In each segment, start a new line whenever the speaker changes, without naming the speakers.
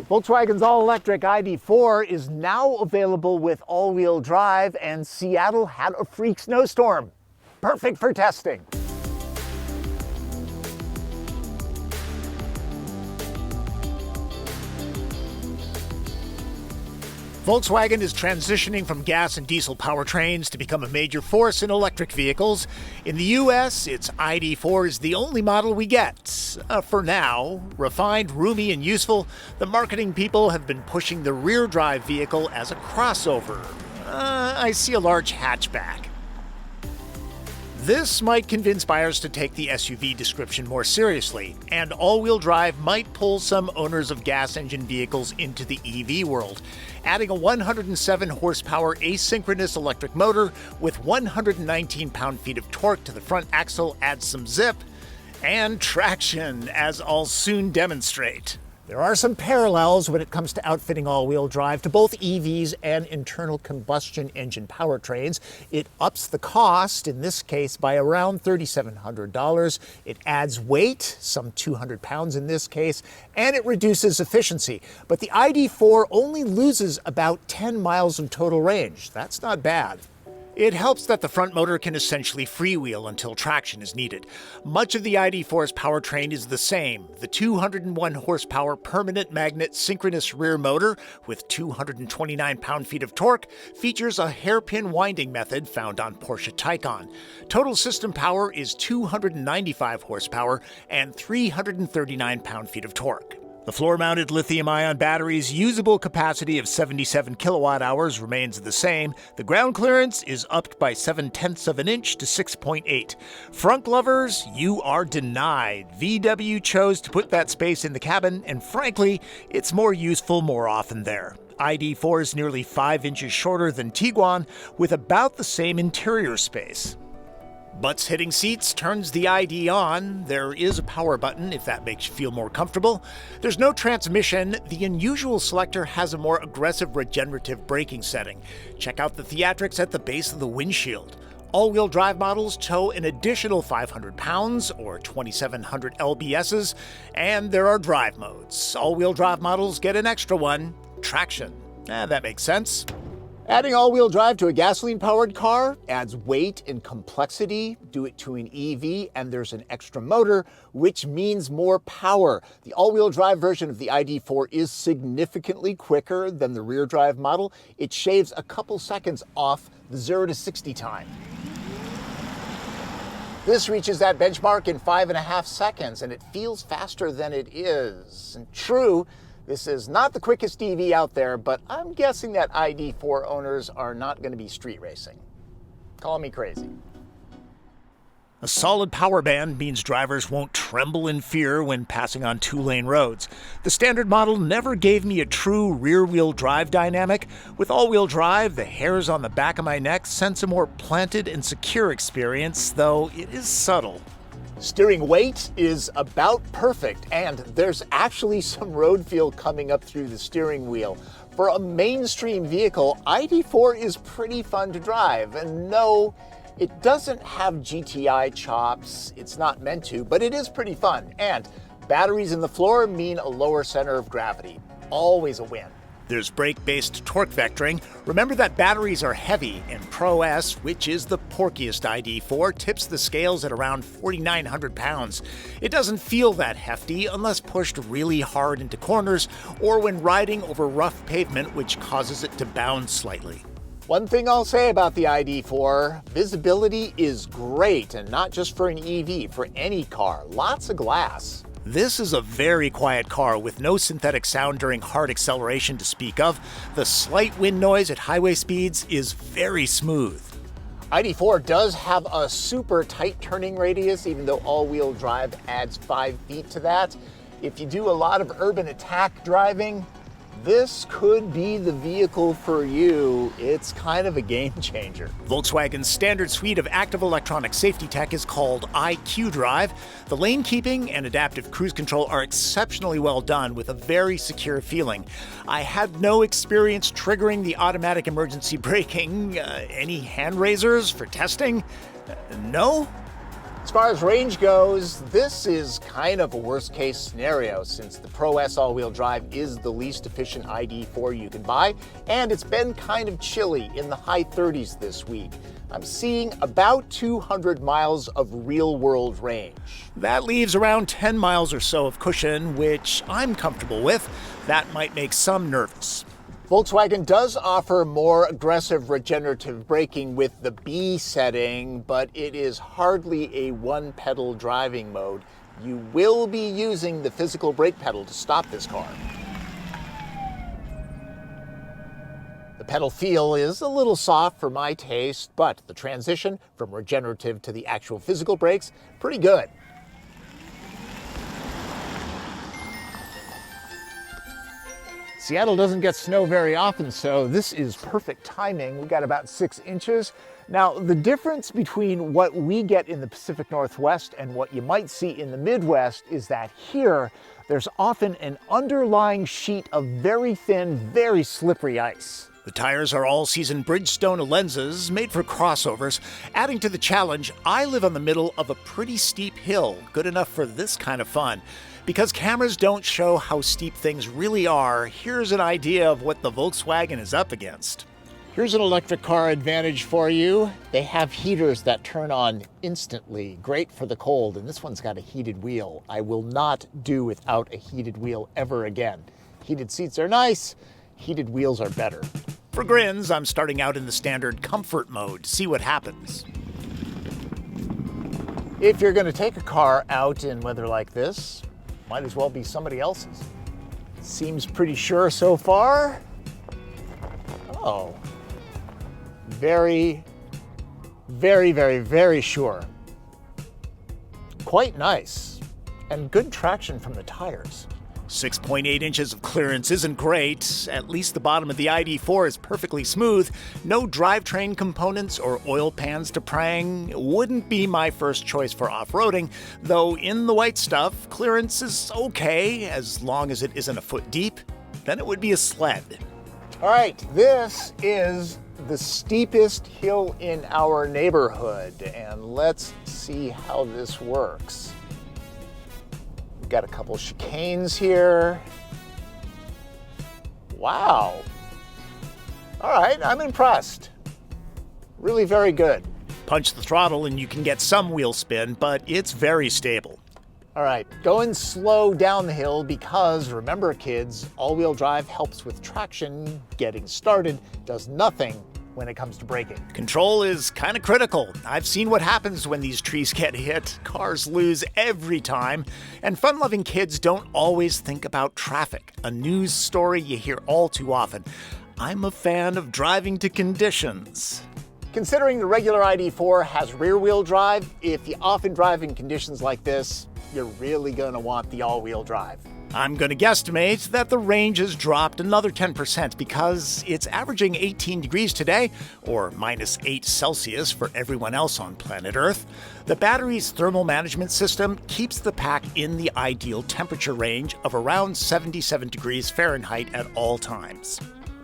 Volkswagen's all-electric ID.4 is now available with all-wheel drive, and Seattle had a freak snowstorm. Perfect for testing. Volkswagen is transitioning from gas and diesel powertrains to become a major force in electric vehicles. In the US, its ID.4 is the only model we get. For now, refined, roomy, and useful, the marketing people have been pushing the rear-drive vehicle as a crossover. I see a large hatchback. This might convince buyers to take the SUV description more seriously, and all-wheel drive might pull some owners of gas engine vehicles into the EV world. Adding a 107 horsepower asynchronous electric motor with 119 pound-feet of torque to the front axle adds some zip and traction, as I'll soon demonstrate. There are some parallels when it comes to outfitting all-wheel drive to both EVs and internal combustion engine powertrains. It ups the cost, in this case, by around $3,700. It adds weight, some 200 pounds in this case, and it reduces efficiency. But the ID.4 only loses about 10 miles of total range. That's not bad. It helps that the front motor can essentially freewheel until traction is needed. Much of the ID.4's powertrain is the same. The 201 horsepower permanent magnet synchronous rear motor with 229 pound-feet of torque features a hairpin winding method found on Porsche Taycan. Total system power is 295 horsepower and 339 pound-feet of torque. The floor-mounted lithium-ion battery's usable capacity of 77 kilowatt-hours remains the same. The ground clearance is upped by 0.7 of an inch to 6.8. Frunk lovers, you are denied. VW chose to put that space in the cabin, and frankly, it's more useful more often there. ID.4 is nearly 5 inches shorter than Tiguan, with about the same interior space. Butts hitting seats turns the ID on. There is a power button if that makes you feel more comfortable. There's no transmission. The unusual selector has a more aggressive regenerative braking setting. Check out the theatrics at the base of the windshield. All-wheel drive models tow an additional 500 pounds or 2,700 lbs's, and there are drive modes. All-wheel drive models get an extra one, traction. That makes sense. Adding all-wheel drive to a gasoline-powered car adds weight and complexity. Do it to an EV, and there's an extra motor, which means more power. The all-wheel drive version of the ID.4 is significantly quicker than the rear-drive model. It shaves a couple seconds off the 0 to 60 time. This reaches that benchmark in 5.5 seconds, and it feels faster than it is. And true, this is not the quickest EV out there, but I'm guessing that ID.4 owners are not going to be street racing. Call me crazy. A solid power band means drivers won't tremble in fear when passing on 2-lane roads. The standard model never gave me a true rear-wheel drive dynamic. With all-wheel drive, the hairs on the back of my neck sense a more planted and secure experience, though it is subtle. Steering weight is about perfect, and there's actually some road feel coming up through the steering wheel. For a mainstream vehicle, ID.4 is pretty fun to drive. And no, it doesn't have GTI chops. It's not meant to, but it is pretty fun. And batteries in the floor mean a lower center of gravity. Always a win. There's brake-based torque vectoring. Remember that batteries are heavy, and Pro S, which is the porkiest ID.4, tips the scales at around 4,900 pounds. It doesn't feel that hefty unless pushed really hard into corners or when riding over rough pavement, which causes it to bounce slightly. One thing I'll say about the ID.4, visibility is great, and not just for an EV, for any car. Lots of glass. This is a very quiet car with no synthetic sound during hard acceleration to speak of. The slight wind noise at highway speeds is very smooth. ID.4 does have a super tight turning radius, even though all-wheel drive adds 5 feet to that. If you do a lot of urban attack driving, this could be the vehicle for you. It's kind of a game changer. Volkswagen's standard suite of active electronic safety tech is called IQ Drive. The lane keeping and adaptive cruise control are exceptionally well done with a very secure feeling. I had no experience triggering the automatic emergency braking. Any hand raisers for testing? No? As far as range goes, this is kind of a worst case scenario since the Pro S all-wheel drive is the least efficient ID.4 you can buy, and it's been kind of chilly in the high 30s this week. I'm seeing about 200 miles of real-world range. That leaves around 10 miles or so of cushion, which I'm comfortable with. That might make some nervous. Volkswagen does offer more aggressive regenerative braking with the B setting, but it is hardly a one-pedal driving mode. You will be using the physical brake pedal to stop this car. The pedal feel is a little soft for my taste, but the transition from regenerative to the actual physical brakes, pretty good. Seattle doesn't get snow very often, so this is perfect timing. We got about 6 inches. Now, the difference between what we get in the Pacific Northwest and what you might see in the Midwest is that here, there's often an underlying sheet of very thin, very slippery ice. The tires are all-season Bridgestone lenses made for crossovers. Adding to the challenge, I live on the middle of a pretty steep hill, good enough for this kind of fun. Because cameras don't show how steep things really are, here's an idea of what the Volkswagen is up against. Here's an electric car advantage for you. They have heaters that turn on instantly, great for the cold, and this one's got a heated wheel. I will not do without a heated wheel ever again. Heated seats are nice, heated wheels are better. For grins, I'm starting out in the standard comfort mode, see what happens. If you're going to take a car out in weather like this, might as well be somebody else's. Seems pretty sure so far. Oh, very, very, very, very sure. Quite nice, and good traction from the tires. 6.8 inches of clearance isn't great. At least the bottom of the ID.4 is perfectly smooth. No drivetrain components or oil pans to prang. Wouldn't be my first choice for off-roading, though in the white stuff, clearance is okay as long as it isn't a foot deep. Then it would be a sled. All right, this is the steepest hill in our neighborhood, and let's see how this works. Got a couple chicanes here. Wow. All right, I'm impressed. Really very good. Punch the throttle and you can get some wheel spin, but it's very stable. All right, going slow down the hill because, remember kids, all-wheel drive helps with traction. Getting started does nothing when it comes to braking. Control is kind of critical. I've seen what happens when these trees get hit. Cars lose every time. And fun-loving kids don't always think about traffic, a news story you hear all too often. I'm a fan of driving to conditions. Considering the regular ID.4 has rear-wheel drive, if you often drive in conditions like this, you're really gonna want the all-wheel drive. I'm going to guesstimate that the range has dropped another 10% because it's averaging 18 degrees today, or -8 Celsius for everyone else on planet Earth. The battery's thermal management system keeps the pack in the ideal temperature range of around 77 degrees Fahrenheit at all times.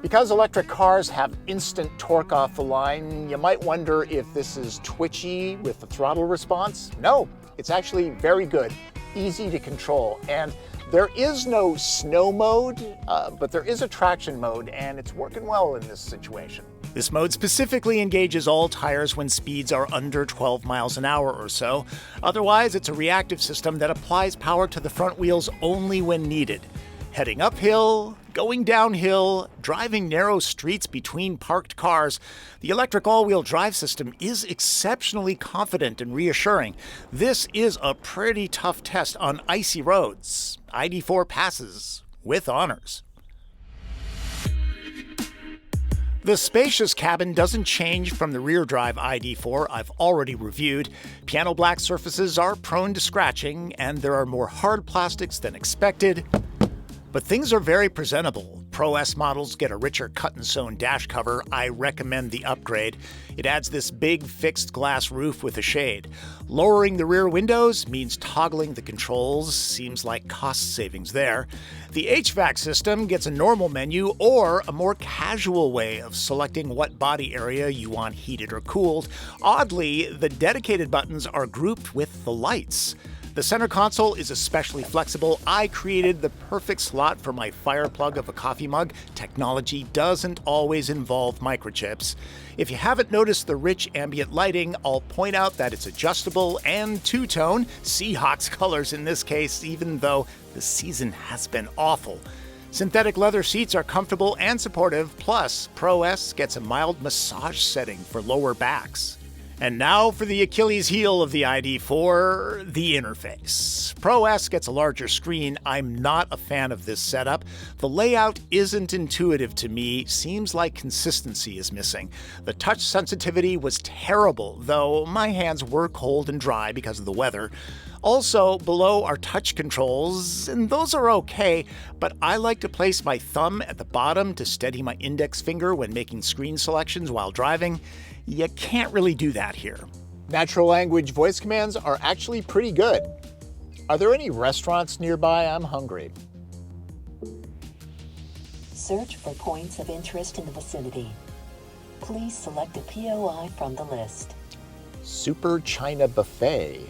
Because electric cars have instant torque off the line, you might wonder if this is twitchy with the throttle response. No, it's actually very good, easy to control, and there is no snow mode, but there is a traction mode, and it's working well in this situation. This mode specifically engages all tires when speeds are under 12 miles an hour or so. Otherwise, it's a reactive system that applies power to the front wheels only when needed. Heading uphill, going downhill, driving narrow streets between parked cars, the electric all-wheel drive system is exceptionally confident and reassuring. This is a pretty tough test on icy roads. ID.4 passes with honors. The spacious cabin doesn't change from the rear drive ID.4 I've already reviewed. Piano black surfaces are prone to scratching, and there are more hard plastics than expected. But things are very presentable. Pro S models get a richer cut-and-sewn dash cover, I recommend the upgrade. It adds this big fixed glass roof with a shade. Lowering the rear windows means toggling the controls. Seems like cost savings there. The HVAC system gets a normal menu or a more casual way of selecting what body area you want heated or cooled. Oddly, the dedicated buttons are grouped with the lights. The center console is especially flexible. I created the perfect slot for my fire plug of a coffee mug. Technology doesn't always involve microchips. If you haven't noticed the rich ambient lighting, I'll point out that it's adjustable and two-tone, Seahawks colors in this case, even though the season has been awful. Synthetic leather seats are comfortable and supportive, plus Pro S gets a mild massage setting for lower backs. And now for the Achilles heel of the ID.4, the interface. Pro S gets a larger screen. I'm not a fan of this setup. The layout isn't intuitive to me. Seems like consistency is missing. The touch sensitivity was terrible, though my hands were cold and dry because of the weather. Also, below are touch controls, and those are okay, but I like to place my thumb at the bottom to steady my index finger when making screen selections while driving. You can't really do that here.
Natural language voice commands are actually pretty good. Are there any restaurants nearby? I'm hungry.
Search for points of interest in the vicinity. Please select a POI from the list.
Super China Buffet.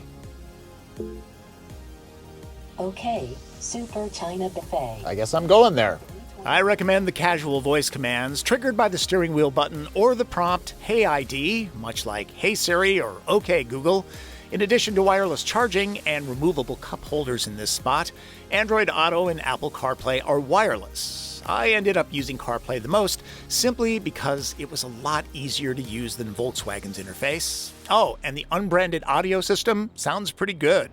Okay, Super China Buffet.
I guess I'm going there.
I recommend the casual voice commands triggered by the steering wheel button or the prompt Hey ID, much like Hey Siri or OK Google. In addition to wireless charging and removable cup holders in this spot, Android Auto and Apple CarPlay are wireless. I ended up using CarPlay the most simply because it was a lot easier to use than Volkswagen's interface. Oh, and the unbranded audio system sounds pretty good.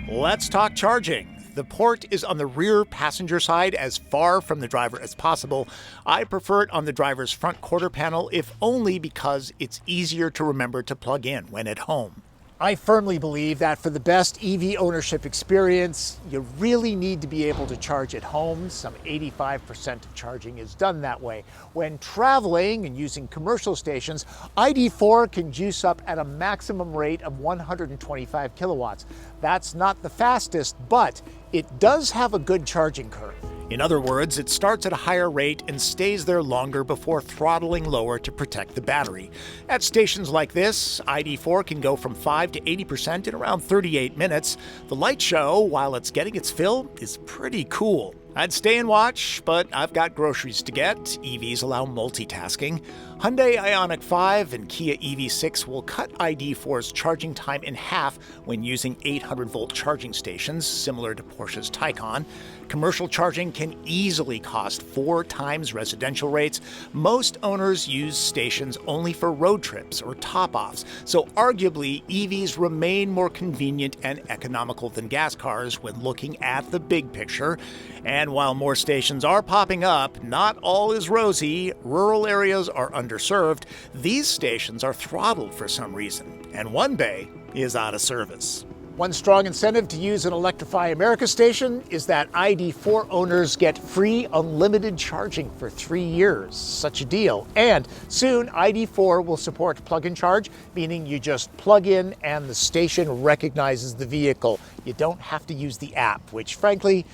Let's talk charging. The port is on the rear passenger side as far from the driver as possible. I prefer it on the driver's front quarter panel, if only because it's easier to remember to plug in when at home.
I firmly believe that for the best EV ownership experience, you really need to be able to charge at home. Some 85% of charging is done that way. When traveling and using commercial stations, ID.4 can juice up at a maximum rate of 125 kilowatts. That's not the fastest, but it does have a good charging curve.
In other words, it starts at a higher rate and stays there longer before throttling lower to protect the battery. At stations like this, ID.4 can go from 5 to 80% in around 38 minutes. The light show, while it's getting its fill, is pretty cool. I'd stay and watch, but I've got groceries to get. EVs allow multitasking. Hyundai Ioniq 5 and Kia EV6 will cut ID.4's charging time in half when using 800-volt charging stations, similar to Porsche's Taycan. Commercial charging can easily cost 4 times residential rates. Most owners use stations only for road trips or top-offs, so arguably EVs remain more convenient and economical than gas cars when looking at the big picture. And while more stations are popping up, not all is rosy. Rural areas are underserved. These stations are throttled for some reason, and one bay is out of service.
One strong incentive to use an Electrify America station is that ID.4 owners get free unlimited charging for 3 years. Such a deal. And soon, ID.4 will support plug-in charge, meaning you just plug in and the station recognizes the vehicle. You don't have to use the app, which frankly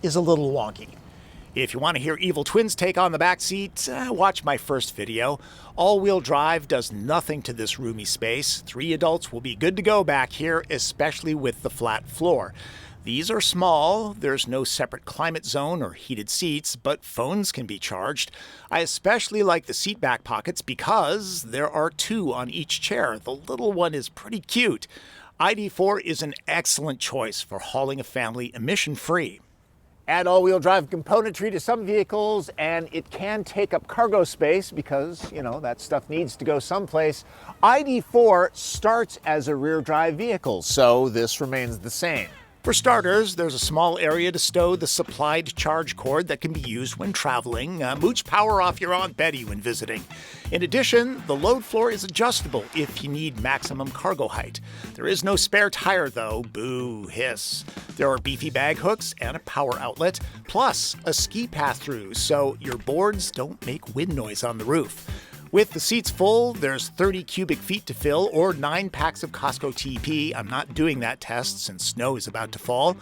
is a little wonky.
If you want to hear Evil Twin's take on the backseat, watch my first video. All-wheel drive does nothing to this roomy space. 3 adults will be good to go back here, especially with the flat floor. These are small, there's no separate climate zone or heated seats, but phones can be charged. I especially like the seat back pockets because there are 2 on each chair. The little one is pretty cute. ID.4 is an excellent choice for hauling a family emission-free.
Add all-wheel drive componentry to some vehicles and it can take up cargo space because, that stuff needs to go someplace. ID.4 starts as a rear drive vehicle, so this remains the same.
For starters, there's a small area to stow the supplied charge cord that can be used when traveling. Mooch power off your Aunt Betty when visiting. In addition, the load floor is adjustable if you need maximum cargo height. There is no spare tire though, boo hiss. There are beefy bag hooks and a power outlet, plus a ski path-through so your boards don't make wind noise on the roof. With the seats full, there's 30 cubic feet to fill or 9 packs of Costco TP. I'm not doing that test since snow is about to fall.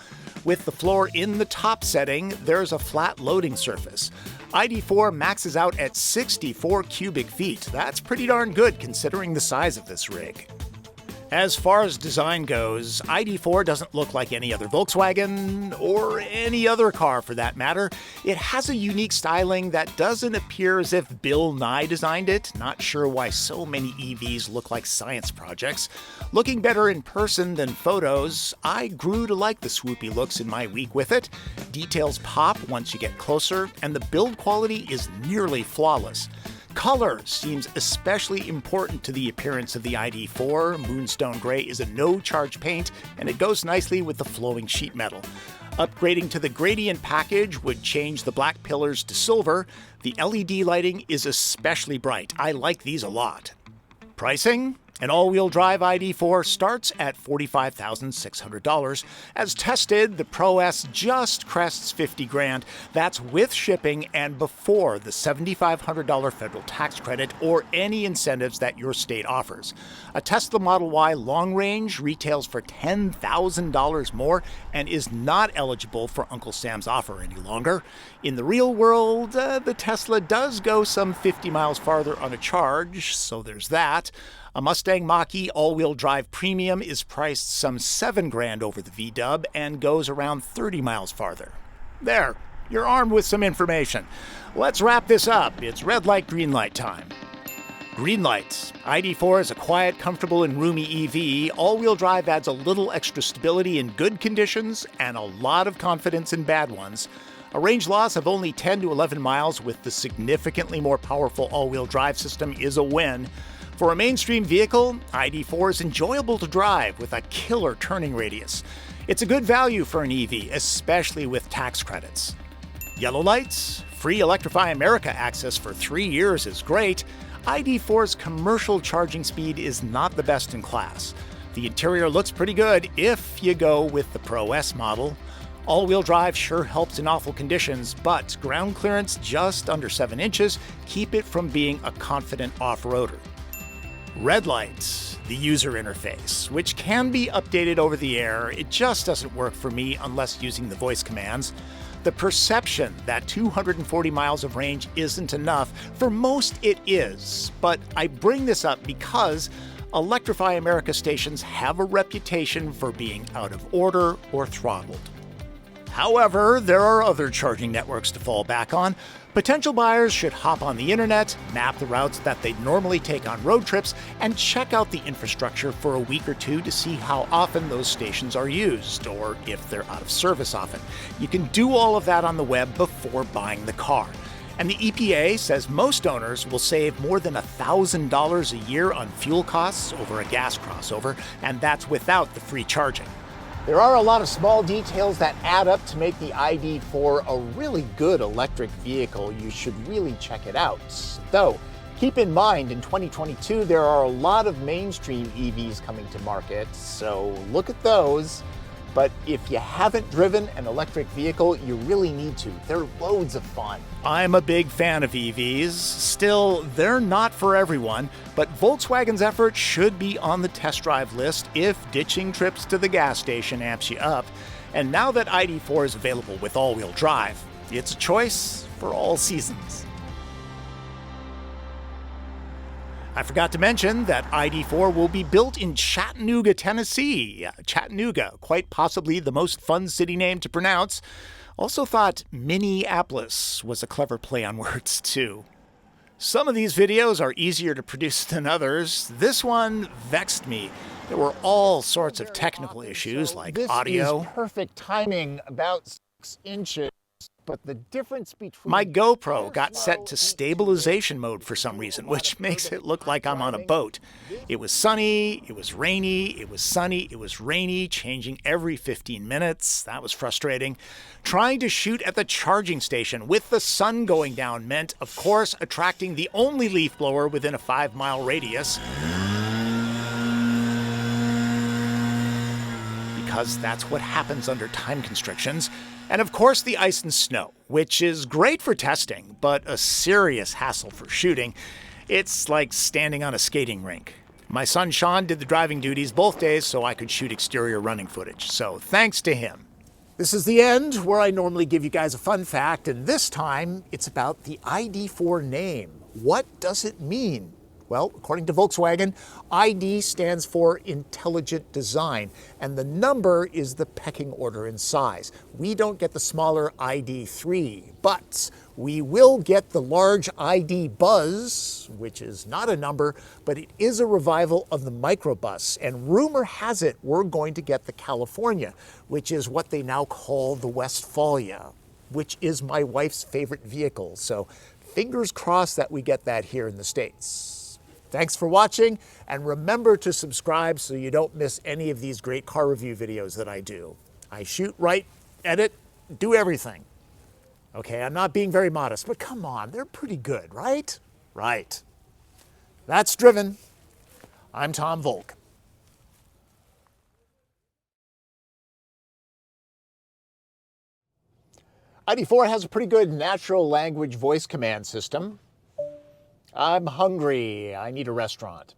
With the floor in the top setting, there's a flat loading surface. ID.4 maxes out at 64 cubic feet. That's pretty darn good considering the size of this rig. As far as design goes, ID.4 doesn't look like any other Volkswagen, or any other car for that matter. It has a unique styling that doesn't appear as if Bill Nye designed it. Not sure why so many EVs look like science projects. Looking better in person than photos, I grew to like the swoopy looks in my week with it. Details pop once you get closer, and the build quality is nearly flawless. Color seems especially important to the appearance of the ID.4. Moonstone Gray is a no-charge paint, and it goes nicely with the flowing sheet metal. Upgrading to the gradient package would change the black pillars to silver. The LED lighting is especially bright. I like these a lot. Pricing? An all-wheel drive ID.4 starts at $45,600. As tested, the Pro S just crests $50,000. That's with shipping and before the $7,500 federal tax credit or any incentives that your state offers. A Tesla Model Y long range retails for $10,000 more and is not eligible for Uncle Sam's offer any longer. In the real world, the Tesla does go some 50 miles farther on a charge, so there's that. A Mustang Mach-E all-wheel drive premium is priced some $7,000 over the V-Dub and goes around 30 miles farther. There, you're armed with some information. Let's wrap this up. It's red light, green light time. Green light. ID.4 is a quiet, comfortable, and roomy EV. All-wheel drive adds a little extra stability in good conditions and a lot of confidence in bad ones. A range loss of only 10 to 11 miles with the significantly more powerful all-wheel drive system is a win. For a mainstream vehicle, ID.4 is enjoyable to drive with a killer turning radius. It's a good value for an EV, especially with tax credits. Yellow lights? Free Electrify America access for 3 years is great. ID.4's commercial charging speed is not the best in class. The interior looks pretty good if you go with the Pro S model. All-wheel drive sure helps in awful conditions, but ground clearance just under 7 inches keep it from being a confident off-roader. Red light, the user interface, which can be updated over the air. It just doesn't work for me unless using the voice commands. The perception that 240 miles of range isn't enough, for most it is, but I bring this up because Electrify America stations have a reputation for being out of order or throttled. However, there are other charging networks to fall back on. Potential buyers should hop on the internet, map the routes that they'd normally take on road trips, and check out the infrastructure for a week or two to see how often those stations are used, or if they're out of service often. You can do all of that on the web before buying the car. And the EPA says most owners will save more than $1,000 a year on fuel costs over a gas crossover, and that's without the free charging.
There are a lot of small details that add up to make the ID.4 a really good electric vehicle. You should really check it out. Though, keep in mind, in 2022, there are a lot of mainstream EVs coming to market, so look at those. But if you haven't driven an electric vehicle, you really need to. They're loads of fun.
I'm a big fan of EVs. Still, they're not for everyone, but Volkswagen's effort should be on the test drive list if ditching trips to the gas station amps you up. And now that ID.4 is available with all-wheel drive, it's a choice for all seasons. I forgot to mention that ID.4 will be built in Chattanooga, Tennessee. Chattanooga, quite possibly the most fun city name to pronounce. Also thought Minneapolis was a clever play on words, too. Some of these videos are easier to produce than others. This one vexed me. There were all sorts of technical issues like audio.
This is perfect timing, about 6 inches. But the difference between
My GoPro got set to stabilization mode for some reason, which makes it look like I'm on a boat. It was sunny, it was rainy, it was sunny, it was rainy, changing every 15 minutes. That was frustrating. Trying to shoot at the charging station with the sun going down meant, of course, attracting the only leaf blower within a 5-mile radius. Because that's what happens under time constrictions. And of course, the ice and snow, which is great for testing, but a serious hassle for shooting. It's like standing on a skating rink. My son Sean did the driving duties both days so I could shoot exterior running footage. So thanks to him.
This is the end where I normally give you guys a fun fact, and this time it's about the ID.4 name. What does it mean? Well, according to Volkswagen, ID stands for intelligent design, and the number is the pecking order in size. We don't get the smaller ID.3, but we will get the large ID Buzz, which is not a number, but it is a revival of the microbus. And rumor has it we're going to get the California, which is what they now call the Westphalia, which is my wife's favorite vehicle. So fingers crossed that we get that here in the States. Thanks for watching, and remember to subscribe so you don't miss any of these great car review videos that I do. I shoot, write, edit, do everything. Okay, I'm not being very modest, but come on, they're pretty good, right? Right. That's Driven. I'm Tom Voelk. ID.4 has a pretty good natural language voice command system. I'm hungry. I need a restaurant.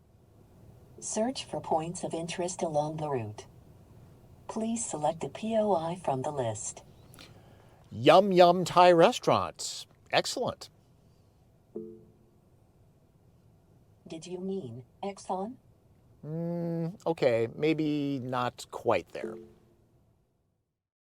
Search for points of interest along the route. Please select a POI from the list.
Yum Yum Thai restaurant. Excellent.
Did you mean Exxon?
Okay, maybe not quite there.